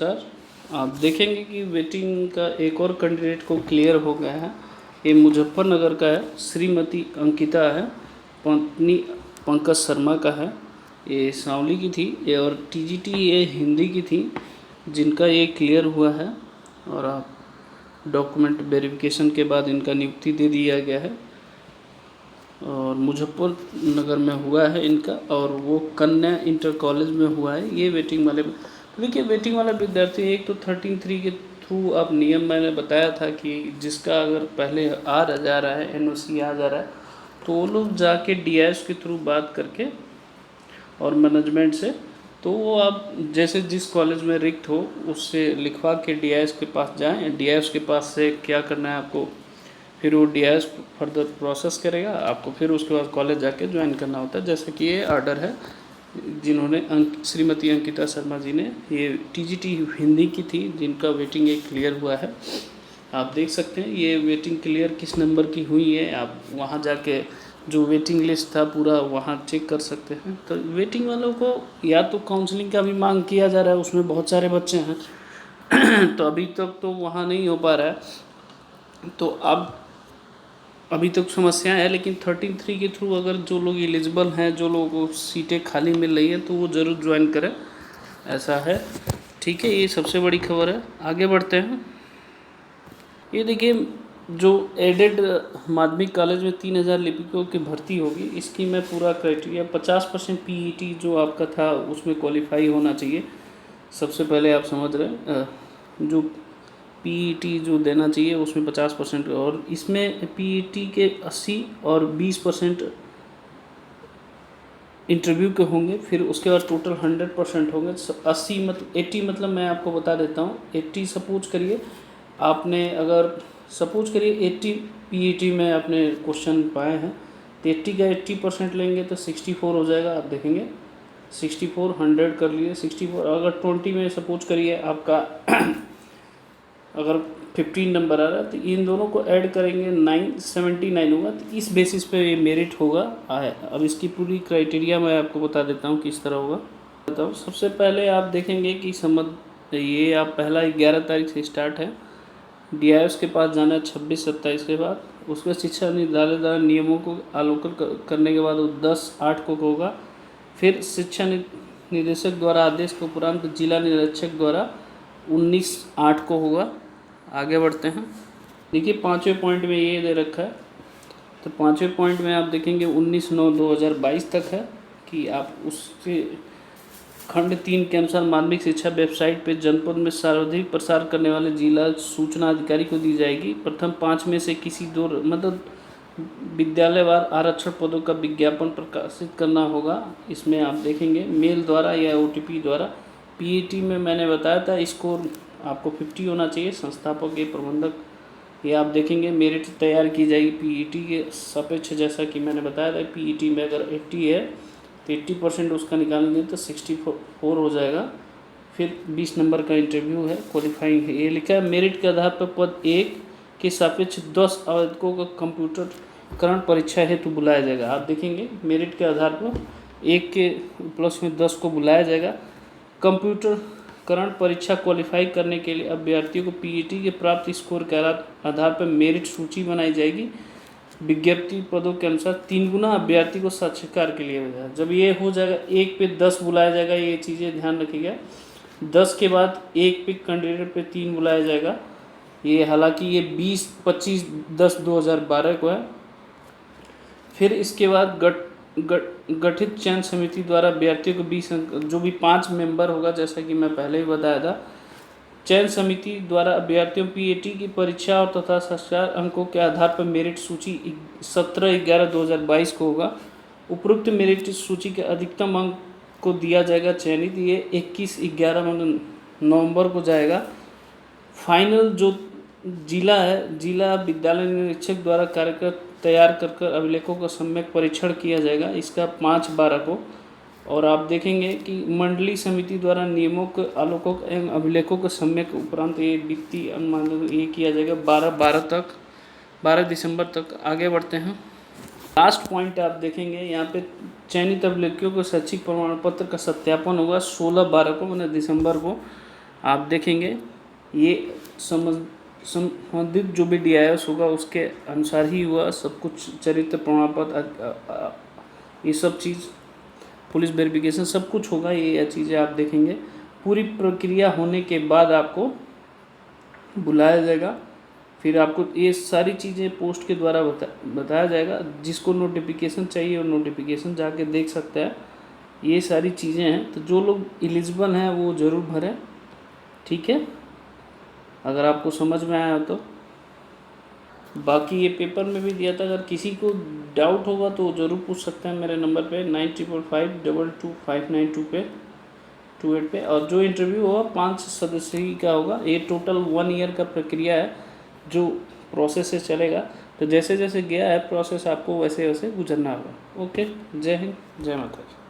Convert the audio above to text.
नमस्कार। आप देखेंगे कि वेटिंग का एक और कैंडिडेट को क्लियर हो गया है। ये मुजफ्फरनगर का है, श्रीमती अंकिता है, पत्नी पंकज शर्मा का है। ये सांवली की थी ये, और टीजीटी ये हिंदी की थी, जिनका ये क्लियर हुआ है। और आप डॉक्यूमेंट वेरिफिकेशन के बाद इनका नियुक्ति दे दिया गया है और मुजफ्फरनगर में हुआ है इनका, और वो कन्या इंटर कॉलेज में हुआ है। ये वेटिंग वाले, तो देखिए वेटिंग वाला विद्यार्थी एक तो 13(3) के थ्रू, अब नियम मैंने बताया था कि जिसका अगर पहले आ जा रहा है, एनओसी आ जा रहा है, तो वो लोग जाके डीआईएस के थ्रू बात करके और मैनेजमेंट से, तो वो आप जैसे जिस कॉलेज में रिक्त हो उससे लिखवा के डीआईएस के पास जाएं। डीआईएस के पास से क्या करना है आपको, फिर वो डीआईएस फर्दर प्रोसेस करेगा आपको, फिर उसके बाद कॉलेज जाके ज्वाइन करना होता है। जैसे कि ये आर्डर है जिन्होंने श्रीमती अंकिता शर्मा जी ने, ये टीजीटी हिंदी की थी, जिनका वेटिंग एक क्लियर हुआ है। आप देख सकते हैं ये वेटिंग क्लियर किस नंबर की हुई है। आप वहाँ जाके जो वेटिंग लिस्ट था पूरा वहाँ चेक कर सकते हैं। तो वेटिंग वालों को या तो काउंसलिंग का भी मांग किया जा रहा है, उसमें बहुत सारे बच्चे हैं तो अभी तक तो वहाँ नहीं हो पा रहा है। तो अब अभी तक समस्या है, लेकिन 13(3) के थ्रू अगर जो लोग एलिजिबल हैं, जो लोगों को सीटें खाली मिल रही हैं, तो वो ज़रूर ज्वाइन करें, ऐसा है। ठीक है, ये सबसे बड़ी खबर है। आगे बढ़ते हैं। ये देखिए, जो एडेड माध्यमिक कॉलेज में 3000 लिपिकों की भर्ती होगी, इसकी मैं पूरा क्राइटेरिया 50% पीईटी जो आपका था उसमें क्वालिफाई होना चाहिए। सबसे पहले आप समझ रहे हैं, जो पीईटी जो देना चाहिए उसमें 50%, और इसमें पीईटी के 80 और 20% इंटरव्यू के होंगे। फिर उसके बाद टोटल 100% होंगे। 80 मतलब 80 मतलब मैं आपको बता देता हूँ। 80 सपोज करिए आपने, अगर सपोज करिए 80 पीईटी में आपने क्वेश्चन पाए हैं, तो 80 का 80% लेंगे तो 64 हो जाएगा। आप देखेंगे 64 100 कर लिए 64। अगर 20 में सपोज करिए आपका अगर 15 नंबर आ रहा है, तो इन दोनों को ऐड करेंगे 979 होगा। तो इस बेसिस पे ये मेरिट होगा। अब इसकी पूरी क्राइटेरिया मैं आपको बता देता हूँ किस तरह होगा। बताओ, सबसे पहले आप देखेंगे कि ये आप पहला 11 तारीख से स्टार्ट है। डीआईएस के पास जाना है 26-27 के बाद। उसके शिक्षा निदेशालय द्वारा नियमों को आलोकन करने के बाद वो 10/8 को होगा। फिर शिक्षा निदेशक द्वारा आदेश के उपरांत जिला निरीक्षक द्वारा 19/8 को होगा। आगे बढ़ते हैं। देखिए 5वें पॉइंट में ये दे रखा है, तो 5वें पॉइंट में आप देखेंगे 19/9/2022 तक है कि आप उसके खंड 3 के अनुसार माध्यमिक शिक्षा वेबसाइट पे जनपद में सर्वाधिक प्रसार करने वाले जिला सूचना अधिकारी को दी जाएगी। प्रथम 5 में से किसी दो मतलब विद्यालयवार आरक्षण पदों का विज्ञापन प्रकाशित करना होगा। इसमें आप देखेंगे मेल द्वारा या ओटीपी द्वारा। पीईटी में मैंने बताया था स्कोर आपको 50 होना चाहिए। संस्थापक के प्रबंधक, ये आप देखेंगे मेरिट तैयार की जाएगी पीईटी के सापेक्ष, जैसा कि मैंने बताया था। पीईटी में अगर 80 है तो 80% उसका निकालेंगे तो 64 हो जाएगा। फिर 20 नंबर का इंटरव्यू है, क्वालिफाइंग है। ये लिखा है मेरिट के आधार पर पद 1 के सापेक्ष 10 आवेदकों का कंप्यूटरकरण परीक्षा हेतु बुलाया जाएगा। आप देखेंगे मेरिट के आधार पर 1 के प्लस में 10 को बुलाया जाएगा। कंप्यूटरकरण परीक्षा क्वालिफाई करने के लिए अभ्यर्थियों को पीईटी के प्राप्त स्कोर के आधार पर मेरिट सूची बनाई जाएगी। विज्ञप्ति पदों के अनुसार 3 गुना अभ्यर्थी को साक्षात्कार के लिए भेजा। जब ये हो जाएगा 1 पे 10 बुलाया जाएगा, ये चीज़ें ध्यान रखिएगा। 10 के बाद 1 पे कैंडिडेट पे 3 बुलाया जाएगा। ये हालांकि ये 20-25-10-2012 को है। फिर इसके बाद गठित चयन समिति द्वारा अभ्यर्थियों को 20 अंक, जो भी 5 मेंबर होगा, जैसा कि मैं पहले ही बताया था। चयन समिति द्वारा अभ्यर्थियों पीईटी की परीक्षा और तथा साक्षात्कार अंकों के आधार पर मेरिट सूची 17/11/2022 को होगा। उपरोक्त मेरिट सूची के अधिकतम अंक को दिया जाएगा चयनित। ये 21/11 नवंबर को जाएगा। फाइनल जो जिला है, जिला विद्यालय निरीक्षक द्वारा कार्यक्रम तैयार कर अभिलेखों का सम्यक परीक्षण किया जाएगा, इसका 5/12 को। और आप देखेंगे कि मंडलीय समिति द्वारा नियमों के आलोकों एवं अभिलेखों के सम्यक उपरांत ये वित्तीय अनुमान ये किया जाएगा 12 दिसंबर तक। आगे बढ़ते हैं। लास्ट पॉइंट आप देखेंगे यहाँ पे, चयनित अभ्यर्थियों को शैक्षिक प्रमाण पत्र का सत्यापन होगा 16/12 को, मैंने दिसंबर को। आप देखेंगे ये संबंधित जो भी DIS होगा उसके अनुसार ही हुआ सब कुछ, चरित्र प्रमाण पत्र ये सब चीज़, पुलिस वेरिफिकेशन सब कुछ होगा। ये चीज़ें आप देखेंगे। पूरी प्रक्रिया होने के बाद आपको बुलाया जाएगा, फिर आपको ये सारी चीज़ें पोस्ट के द्वारा बताया जाएगा। जिसको नोटिफिकेशन चाहिए और नोटिफिकेशन जाके देख सकता है। ये सारी चीज़ें हैं, तो जो लोग एलिजिबल हैं वो ज़रूर भरें, ठीक है, अगर आपको समझ में आया तो। बाकी ये पेपर में भी दिया था, अगर किसी को डाउट होगा तो ज़रूर पूछ सकते हैं मेरे नंबर पे 9555222592 पे 28 पे। और जो इंटरव्यू होगा 5 सदस्य का होगा। ये टोटल 1 ईयर का प्रक्रिया है जो प्रोसेस से चलेगा। तो जैसे जैसे गया है प्रोसेस आपको वैसे वैसे गुजरना होगा। ओके, जय हिंद, जय माता दी।